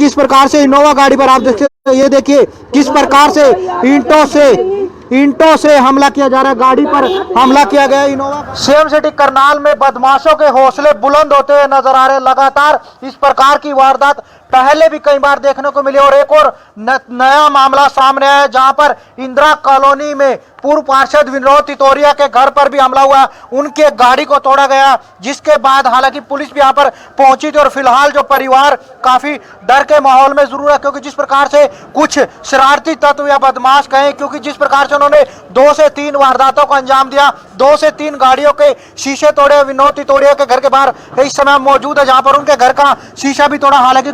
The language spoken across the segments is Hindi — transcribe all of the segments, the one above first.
किस प्रकार से इनोवा गाड़ी पर आप देखिए, ये देखिए किस प्रकार से ईंटों से हमला किया जा रहा है, गाड़ी पर हमला किया गया इनोवा। सेम सिटी करनाल में बदमाशों के हौसले बुलंद होते हुए नजर आ रहे हैं। लगातार इस प्रकार की वारदात पहले भी कई बार देखने को मिली और एक और नया मामला सामने आया जहां पर इंदिरा कॉलोनी में पूर्व पार्षद विनोद तितोरिया के घर पर भी हमला हुआ, उनके गाड़ी को तोड़ा गया, जिसके बाद हालांकि पुलिस भी यहां पर पहुंची थी और फिलहाल जो परिवार काफी डर के माहौल में जरूर है, क्योंकि जिस प्रकार से कुछ शरारती तत्व या बदमाश कहें, क्योंकि जिस प्रकार से उन्होंने 2 से 3 वारदातों को अंजाम दिया, 2 से 3 गाड़ियों के शीशे तोड़े। विनोद तितोरिया के घर के बाहर इस समय मौजूद है जहां पर उनके घर का शीशा भी तोड़ा, हालांकि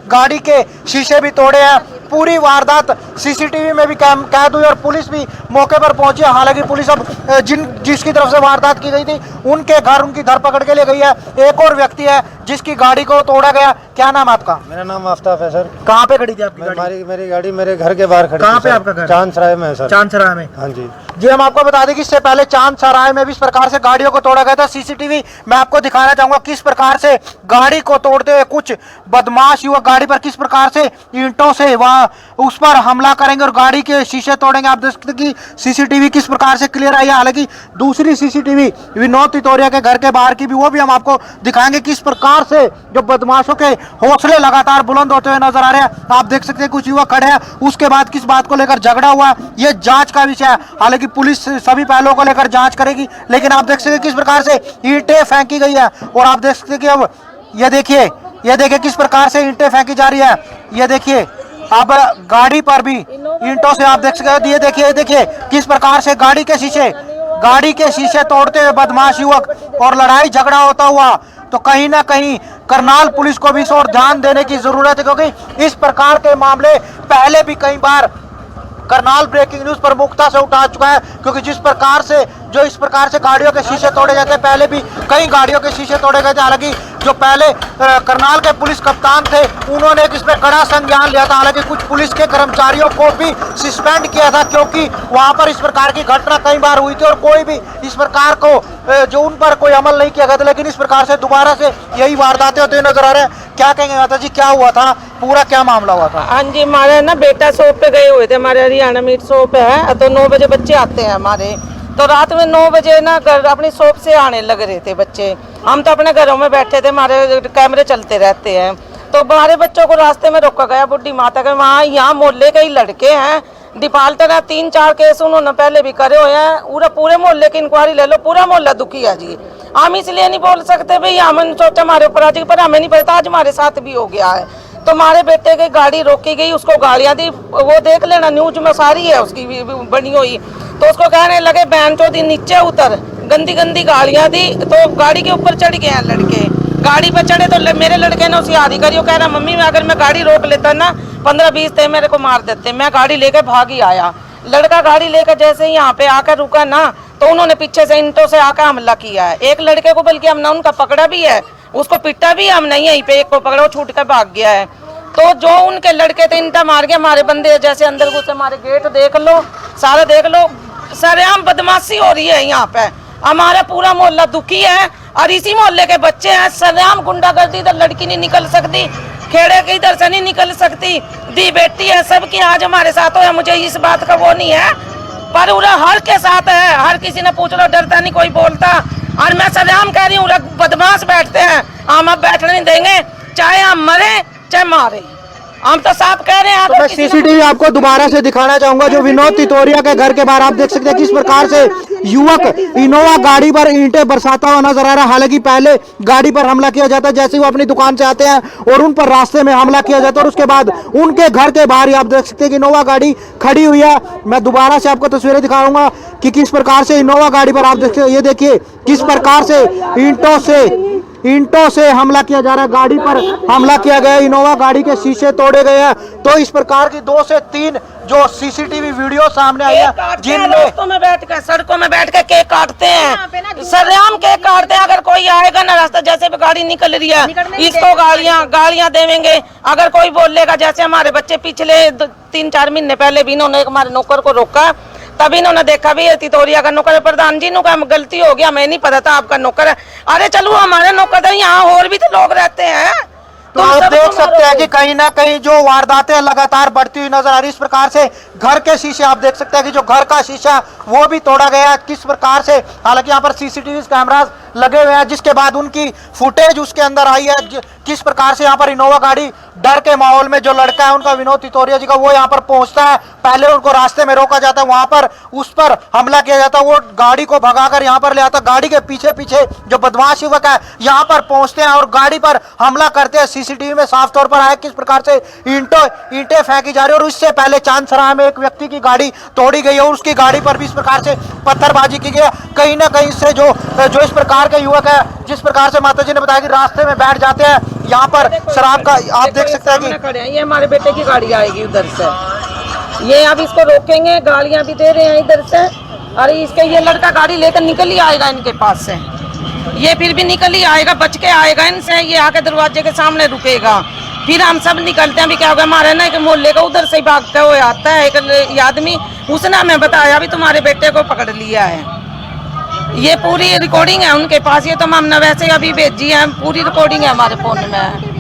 गाड़ी के शीशे भी तोड़े हैं। पूरी वारदात सीसीटीवी में भी कैद हुई और पुलिस भी मौके पर पहुंची है। हालांकि पुलिस अब जिसकी तरफ से वारदात की गई थी उनके घर उनकी धरपकड़ के लिए गई है। एक और व्यक्ति है जिसकी गाड़ी को तोड़ा गया। क्या नाम आपका? मेरा नाम आफ्ताब है सर। कहाँ पे खड़ी थी आपकी गाड़ी? मेरी गाड़ी मेरे घर के बाहर खड़ी। कहाँ पे आपका घर? चांदसराय में है सर। चांदसराय में? हाँ जी। जी, हम आपको बता दें कि इससे पहले चांदसराय में भी इस प्रकार से गाड़ियों को तोड़ा गया था। सीसीटीवी मैं आपको दिखाना चाहूंगा किस प्रकार से गाड़ी को तोड़ते हुए कुछ बदमाश युवक गाड़ी पर किस प्रकार से ईंटों से उस पर हमला करेंगे और गाड़ी के शीशे तोड़ेंगे। आप देख सकते कि सीसीटीवी किस प्रकार से क्लियर आई है। हालांकि दूसरी सीसीटीवी विनोद तितोरिया के घर के बाहर की भी, वो भी हम आपको दिखाएंगे किस प्रकार से जो बदमाशों के हौसले लगातार बुलंद होते हुए नजर आ रहे हैं। आप देख सकते हैं कुछ युवक खड़े हैं, उसके बाद किस बात को लेकर झगड़ा हुआ ये जांच का विषय है। हालांकि पुलिस सभी पहलुओं को लेकर जांच करेगी, लेकिन आप देख सकते किस प्रकार से ईंटें फेंकी गई है और आप देख सकते कि अब ये देखिए किस प्रकार से ईंटें फेंकी जा रही है। ये देखिए अब गाड़ी पर भी ईंटों से आप देख सकते हैं। ये देखिए किस प्रकार से गाड़ी के शीशे तोड़ते हुए बदमाश युवक और लड़ाई झगड़ा होता हुआ। तो कहीं ना कहीं करनाल पुलिस को भी इस ओर ध्यान देने की जरूरत है, क्योंकि इस प्रकार के मामले पहले भी कई बार करनाल ब्रेकिंग न्यूज प्रमुखता से उठा चुका है, क्योंकि इस प्रकार से गाड़ियों के शीशे तोड़े जाते हैं। पहले भी कई गाड़ियों के शीशे तोड़े गए थे। हालांकि जो पहले करनाल के पुलिस कप्तान थे उन्होंने इसमें कड़ा संज्ञान लिया था। हालांकि कुछ पुलिस के कर्मचारियों को भी सस्पेंड किया था, क्योंकि वहां पर इस प्रकार की घटना कई बार हुई थी और कोई भी इस प्रकार को जो उन पर कोई अमल नहीं किया गया था। लेकिन इस प्रकार से दोबारा से यही वारदातें होते हुए नजर आ रहे हैं। क्या कहेंगे माता जी, क्या हुआ था, पूरा क्या मामला हुआ था? हाँ जी, हमारे ना बेटा शॉप पे गए हुए थे, हमारे हरियाणा मीट शॉप है, तो 9 बजे बच्चे आते हैं हमारे। तो रात में 9 बजे ना घर अपनी शॉप से आने लग रहे थे बच्चे। हम तो अपने घरों में बैठे थे, हमारे कैमरे चलते रहते हैं। तो हमारे बच्चों को रास्ते में रोका गया बुढ़ी माता के वहाँ। यहाँ मोहल्ले के ही लड़के हैं, डिफाल्टर है। 3-4 केस उन्होंने पहले भी करे हुए हैं। पूरे मोहल्ले की इंक्वायरी ले लो, पूरा मोहल्ला दुखी है जी। हम इसलिए नहीं बोल सकते भाई, हमने सोचा हमारे ऊपर आज, पर हमें नहीं पता आज हमारे साथ भी हो गया है। तो हमारे बेटे की गाड़ी रोकी गई, उसको गालियां दी, वो देख लेना न्यूज में सारी है उसकी बनी हुई। तो उसको कहने लगे बहन चोदी नीचे उतर, गंदी गंदी गालियां दी। तो गाड़ी के ऊपर चढ़ गए हैं लड़के। गाड़ी पे चढ़े तो मेरे लड़के ने उसे याद करी, वो कह रहा मम्मी अगर मैं गाड़ी रोक लेता ना 15-20 थे मेरे को मार देते। मैं गाड़ी लेके भाग ही आया। लड़का गाड़ी लेकर जैसे ही यहाँ पे आकर रुका ना, तो उन्होंने पीछे से ईंटों से आकर हमला किया है। एक लड़के को बल्कि हमने उनका पकड़ा भी है, उसको पिटा भी हमने यहीं पे। एक को पकड़ा, वो छूट कर भाग गया है। तो जो उनके लड़के थे ईंटा मार के हमारे बंदे जैसे अंदर घुसे। हमारे गेट देख लो, सारा देख लो, सरेआम बदमाशी हो रही है यहाँ पे। हमारा पूरा मोहल्ला दुखी है और इसी मोहल्ले के बच्चे हैं। सरेआम गुंडागर्दी, इधर लड़की नहीं निकल सकती, खेड़े के इधर से नहीं निकल सकती, दी बेटी है सबकी आज हमारे साथ हो। मुझे इस बात का वो नहीं है, पर हर के साथ है। हर किसी ने पूछ लो, डरता नहीं कोई बोलता। और मैं सरेआम कह रही हूँ, बदमाश बैठते हैं, हम अब बैठने नहीं देंगे, चाहे हम मरे चाहे मारे। हम तो साफ कह रहे हैं। तो मैं सीसीटीवी आपको दोबारा से दिखाना चाहूंगा जो विनोद तितोरिया के घर के बाहर। आप देख सकते हैं किस प्रकार से युवक इनोवा गाड़ी पर ईंटें बरसाता हुआ नजर आ रहा है। हालांकि पहले गाड़ी पर हमला किया जाता है, जैसे वो अपनी दुकान से आते हैं और उन पर रास्ते में हमला किया जाता है और उसके बाद उनके घर के बाहर ही आप देख सकते हैं कि इनोवा गाड़ी खड़ी हुई है। मैं दोबारा से आपको तस्वीरें दिखाऊंगा कि किस प्रकार से इनोवा गाड़ी पर आप देख सकते हैं। ये देखिए किस प्रकार से ईंटों से हमला किया जा रहा है, गाड़ी पर हमला किया गया। इनोवा गाड़ी के शीशे तोड़े गए हैं। तो इस प्रकार की 2 से 3 जो सीसीटीवी वीडियो सामने आई है, जिनमें सड़कों में बैठ के केक काटते हैं, सरेआम केक काटते हैं। अगर कोई आएगा ना रास्ता, जैसे भी गाड़ी निकल रही है, इसको गालियां देवेंगे। अगर कोई बोलेगा, जैसे हमारे बच्चे पिछले 3-4 महीने पहले भी इन्होंने हमारे नौकर को रोका, तभी इन्होंने देखा भी तितोरिया का नौकर है। प्रधान जी ने कहा गलती हो गया, हमें नहीं पता था आपका नौकर है। अरे चलो हमारे नौकर है, यहाँ और भी तो लोग रहते हैं, तो आप देख सकते हैं कि कहीं ना कहीं जो वारदातें लगातार बढ़ती हुई नजर आ रही, इस प्रकार से घर के शीशे आप देख सकते हैं कि जो घर का शीशा वो भी तोड़ा गया किस प्रकार से। हालांकि यहाँ पर सीसीटीवी कैमरास लगे हुए हैं, जिसके बाद उनकी फुटेज उसके अंदर आई है किस प्रकार से यहाँ पर इनोवा गाड़ी डर के माहौल में जो लड़का है उनका विनोद तितौरिया जी का, वो यहाँ पर पहुंचता है। पहले उनको रास्ते में रोका जाता है, वहां पर उस पर हमला किया जाता है, वो गाड़ी को भगाकर यहाँ पर ले आता है। गाड़ी के पीछे पीछे जो बदमाश युवक है यहाँ पर पहुंचते हैं और गाड़ी पर हमला करते हैं। सीसीटीवी में साफ तौर पर आया किस प्रकार से ईंटें फेंकी जा रही है। और उससे पहले चांदसराय में एक व्यक्ति की गाड़ी तोड़ी गई और उसकी गाड़ी पर भी इस प्रकार से पत्थरबाजी की गई। कहीं ना कहीं से जो इस प्रकार के युवक है, जिस प्रकार से माता जी ने बताया कि रास्ते में बैठ जाते हैं, यहाँ पर शराब का आप देख सकते हैं कि ये हमारे बेटे की गाड़ी आएगी उधर से, ये अब इसको रोकेंगे, गालियां भी दे रहे हैं इधर से। अरे इसके ये लड़का गाड़ी लेकर निकल ही आएगा इनके पास से, ये फिर भी निकल ही आएगा, बच के आएगा इनसे। ये आके दरवाजे के सामने रुकेगा, फिर हम सब निकलते हैं। भी क्या होगा, हमारे ना एक मोहल्ले का उधर से ही भागते हुए आता है एक आदमी, उसने हमें बताया भी तुम्हारे बेटे को पकड़ लिया है। ये पूरी रिकॉर्डिंग है उनके पास, ये तो हमने वैसे अभी भेजी है, पूरी रिकॉर्डिंग है हमारे फोन में।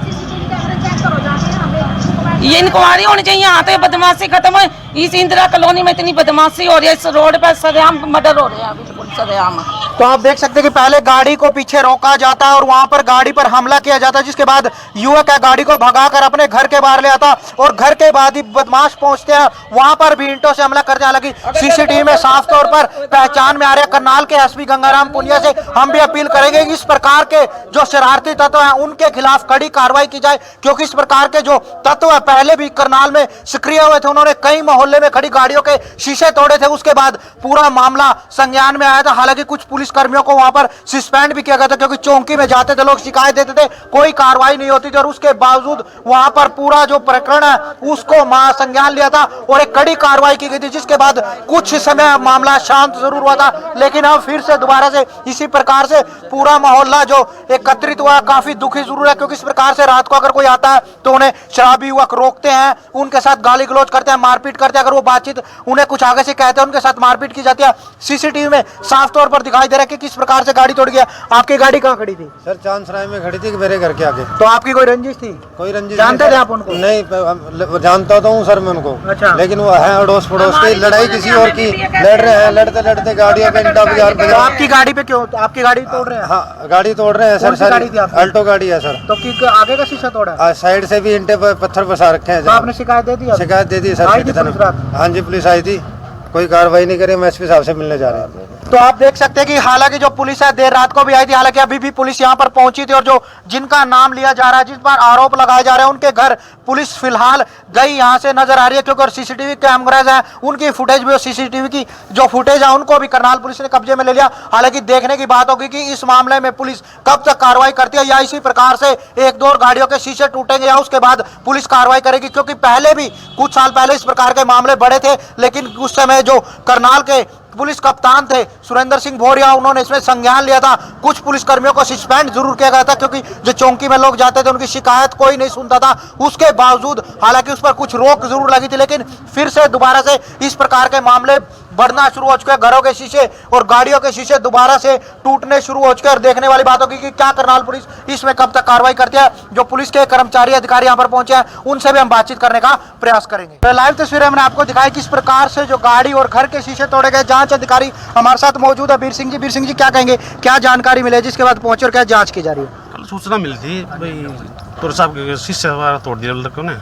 ये इंक्वायरी होनी चाहिए, यहाँ तो बदमाशी खत्म है। इस इंदिरा कॉलोनी में इतनी बदमाशी हो रही है, इस रोड पर सरेआम मर्डर हो रहे हैं, बिल्कुल सरेआम। तो आप देख सकते हैं कि पहले गाड़ी को पीछे रोका जाता है और वहां पर गाड़ी पर हमला किया जाता है, जिसके बाद युवक है गाड़ी को भगाकर अपने घर के बाहर ले आता और घर के बाद ही बदमाश पहुंचते हैं, वहां पर भी ईंटों से हमला करते हैं। हालांकि सीसीटीवी में साफ तौर पर पहचान में आ रहा है। करनाल के एसपी गंगाराम पुनिया से हम भी अपील करेंगे कि इस प्रकार के जो शरारती तत्व हैं उनके खिलाफ कड़ी कार्रवाई की जाए, क्योंकि इस प्रकार के जो तत्व है पहले भी करनाल में सक्रिय हुए थे। उन्होंने कई मोहल्ले में खड़ी गाड़ियों के शीशे तोड़े थे, उसके बाद पूरा मामला संज्ञान में आया था। हालांकि कुछ पुलिस कर्मियों को वहां पर सस्पेंड भी किया गया था, क्योंकि चौकी में जाते थे लोग, शिकायत देते थे, कोई कार्रवाई नहीं होती थी और उसके बावजूद वहां पर पूरा जो प्रकरण है उसको संज्ञान लिया था और एक कड़ी कार्रवाई की गई थी, जिसके बाद कुछ समय मामला शांत जरूर हुआ था। लेकिन अब फिर से दोबारा से इसी प्रकार से पूरा मोहल्ला जो एकत्रित हुआ, काफी दुखी जरूर है, क्योंकि इस प्रकार से रात को अगर कोई आता है तो उन्हें शराबी युवक रोकते हैं, उनके साथ गाली गलौज करते हैं, मारपीट करते हैं। अगर वो बातचीत उन्हें कुछ आगे से कहते हैं, उनके साथ मारपीट की जाती है। सीसीटीवी में साफ तौर पर दिखाई दे रहा है कि किस प्रकार से गाड़ी तोड़ गया। आपकी गाड़ी कहाँ खड़ी थी? सर चांदसराय में खड़ी थी मेरे घर के आगे। तो आपकी कोई रंजिश थी? कोई रंजिश जानते थे आप उनको? नहीं, जानता तो हूँ सर मैं उनको। अच्छा। लेकिन वो है अड़ोस पड़ोस की, लड़ाई किसी और की लड़ रहे हैं, लड़ते लड़ते गाड़ियाँ घंटा बाजार तो आपकी गाड़ी पे क्यों, आपकी गाड़ी तोड़ रहे हैं? हाँ गाड़ी तोड़ रहे हैं सर। कौन सी गाड़ी थी आपकी? अल्टो गाड़ी है सर। तो आगे का शीशा तोड़ा? साइड से भी ईंटे पर पत्थर बसा रखे हैं। तो आपने शिकायत दे दी? शिकायत दे दी सर। हाँ जी पुलिस आई थी, कोई कार्रवाई नहीं करी। हम एसपी साहब से मिलने जा रहे हैं। तो आप देख सकते हैं कि हालांकि जो पुलिस है देर रात को भी आई थी, हालांकि अभी भी पुलिस यहां पर पहुंची थी और जो जिनका नाम लिया जा रहा है, जिस पर आरोप लगाए जा रहे हैं, उनके घर पुलिस फिलहाल गई यहां से नजर आ रही है, क्योंकि सीसीटीवी कैमराज हैं, उनकी फुटेज भी, सीसीटीवी की जो फुटेज है उनको भी करनाल पुलिस ने कब्जे में ले लिया। हालांकि देखने की बात होगी कि इस मामले में पुलिस कब तक कार्रवाई करती है, या इसी प्रकार से एक दो गाड़ियों के शीशे टूटेंगे या उसके बाद पुलिस कार्रवाई करेगी, क्योंकि पहले भी कुछ साल पहले इस प्रकार के मामले बढ़े थे। लेकिन उस समय जो करनाल के पुलिस कप्तान थे सुरेंद्र सिंह भोरिया, उन्होंने इसमें संज्ञान लिया था। कुछ पुलिस कर्मियों को सस्पेंड जरूर किया गया था, क्योंकि जो चौकी में लोग जाते थे उनकी शिकायत कोई नहीं सुनता था। उसके बावजूद हालांकि उस पर कुछ रोक जरूर लगी थी, लेकिन फिर से दोबारा से इस प्रकार के मामले बढ़ना शुरू हो चुके हैं। घरों के शीशे और गाड़ियों के शीशे दोबारा से टूटने शुरू हो चुके हैं और देखने वाली बात होगी कि क्या करनाल पुलिस इसमें कब तक कार्रवाई करती है। जो पुलिस के कर्मचारी अधिकारी यहाँ पर पहुंचे हैं उनसे भी हम बातचीत करने का प्रयास करेंगे। तो लाइव तस्वीरें हमने आपको दिखाई किस प्रकार से जो गाड़ी और घर के शीशे तोड़े गए। जांच अधिकारी हमारे साथ मौजूद है वीर सिंह जी। वीर सिंह जी क्या कहेंगे, क्या जानकारी मिले जिसके बाद पहुंचे और क्या जाँच की जा रही है? कल सूचना मिली थी भाई तोर साहब के शीशे वगैरह तोड़ दिया लड़कों ने।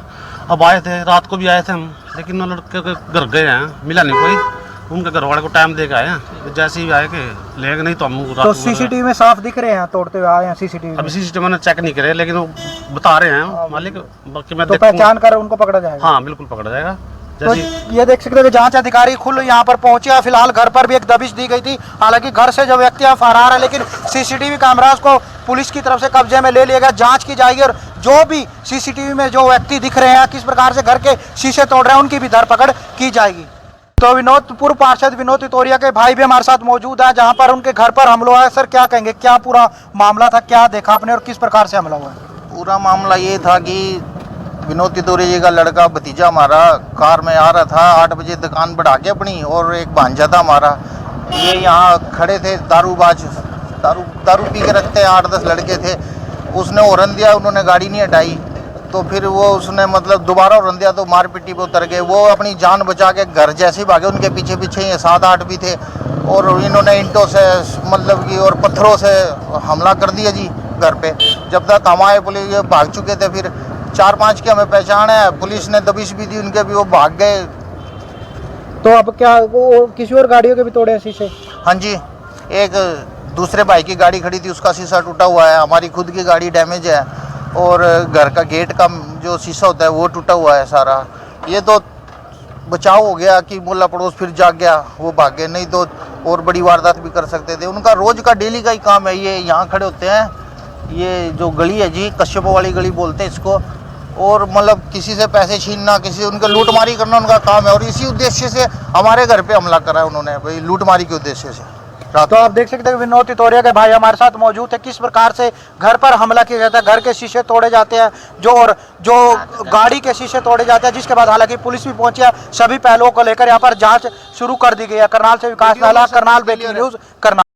अब आए थे, रात को भी आए थे हम, लेकिन वो लड़के के घर गए हैं, मिला नहीं कोई। उनके घर वाले को टाइम दे के आए हैं, जैसे ही आए के लेंगे, नहीं तो हम तो सीसीटीवी में साफ दिख रहे हैं तोड़ते हुए आए हैं सीसीटीवी। अभी सीसीटीवी मैंने चेक नहीं करे, लेकिन वो बता रहे हैं मालिक। बाकी मैं तो पहचान कर उनको पकड़ा जाएगा? हाँ बिल्कुल पकड़ा जाएगा। तो ये देख सकते हैं कि जांच अधिकारी खुद यहाँ पर पहुंचे हैं। फिलहाल घर पर भी एक दबिश दी गई थी, हालांकि घर से जो व्यक्ति है फरार है, लेकिन सीसीटीवी कैमरास को पुलिस की तरफ से कब्जे में ले लिया गया। जांच की जाएगी और जो भी सीसीटीवी में जो व्यक्ति दिख रहे हैं किस प्रकार से घर के शीशे तोड़ रहे हैं उनकी भी धरपकड़ की जाएगी। तो पूर्व पार्षद विनोद तितौरिया के भाई भी हमारे साथ मौजूद है, जहाँ पर उनके घर पर हमला हुआ है। सर क्या कहेंगे, क्या पूरा मामला था, क्या देखा आपने और किस प्रकार से हमला हुआ है? पूरा मामला ये था कि विनोद तितौरिया जी का लड़का भतीजा हमारा कार में आ रहा था 8 बजे, दुकान बढ़ा के अपनी, और एक भांजा था हमारा, ये यहाँ खड़े थे दारू पी के रखते हैं, 8-10 लड़के थे। उसने हॉर्न दिया, उन्होंने गाड़ी नहीं हटाई, तो फिर वो उसने मतलब दोबारा हॉर्न दिया तो मार पिट्टी पे उतर गए। वो अपनी जान बचा के घर जैसे ही भागे, उनके पीछे पीछे ये 7-8 भी थे और इन्होंने ईंटों से मतलब कि और पत्थरों से हमला कर दिया जी घर पे। जब तक हम आए पुलिस ये भाग चुके थे, फिर 4-5 की हमें पहचान है, पुलिस ने दबिश भी दी उनके भी, वो भाग गए। तो अब क्या वो किसी और गाड़ियों के भी तोड़े हैं शीशे? हाँ जी, एक दूसरे भाई की गाड़ी खड़ी थी, उसका शीशा टूटा हुआ है, हमारी खुद की गाड़ी डैमेज है और घर का गेट का जो शीशा होता है वो टूटा हुआ है सारा। ये तो बचाव हो गया कि मोहल्ला पड़ोस फिर जाग गया, वो भाग गए, नहीं तो और बड़ी वारदात भी कर सकते थे। उनका रोज का डेली का ही काम है। ये यहाँ खड़े होते हैं, ये जो गली है जी कश्यपों वाली गली बोलते हैं इसको, और मतलब किसी से पैसे छीनना, किसी उनके लूटमारी करना उनका काम है। और इसी उद्देश्य से हमारे घर पे हमला करा है उन्होंने, भाई लूटमारी के उद्देश्य से। तो आप देख सकते हैं विनोद तितौरिया के भाई हमारे साथ मौजूद है, किस प्रकार से घर पर हमला किया जाता है, घर के शीशे तोड़े जाते हैं जो गाड़ी के शीशे तोड़े जाते हैं, जिसके बाद हालांकि पुलिस भी पहुंची है। सभी पहलुओं को लेकर यहाँ पर जांच शुरू कर दी गई है। करनाल से विकास नाला, करनाल ब्रेकिंग न्यूज, करनाल।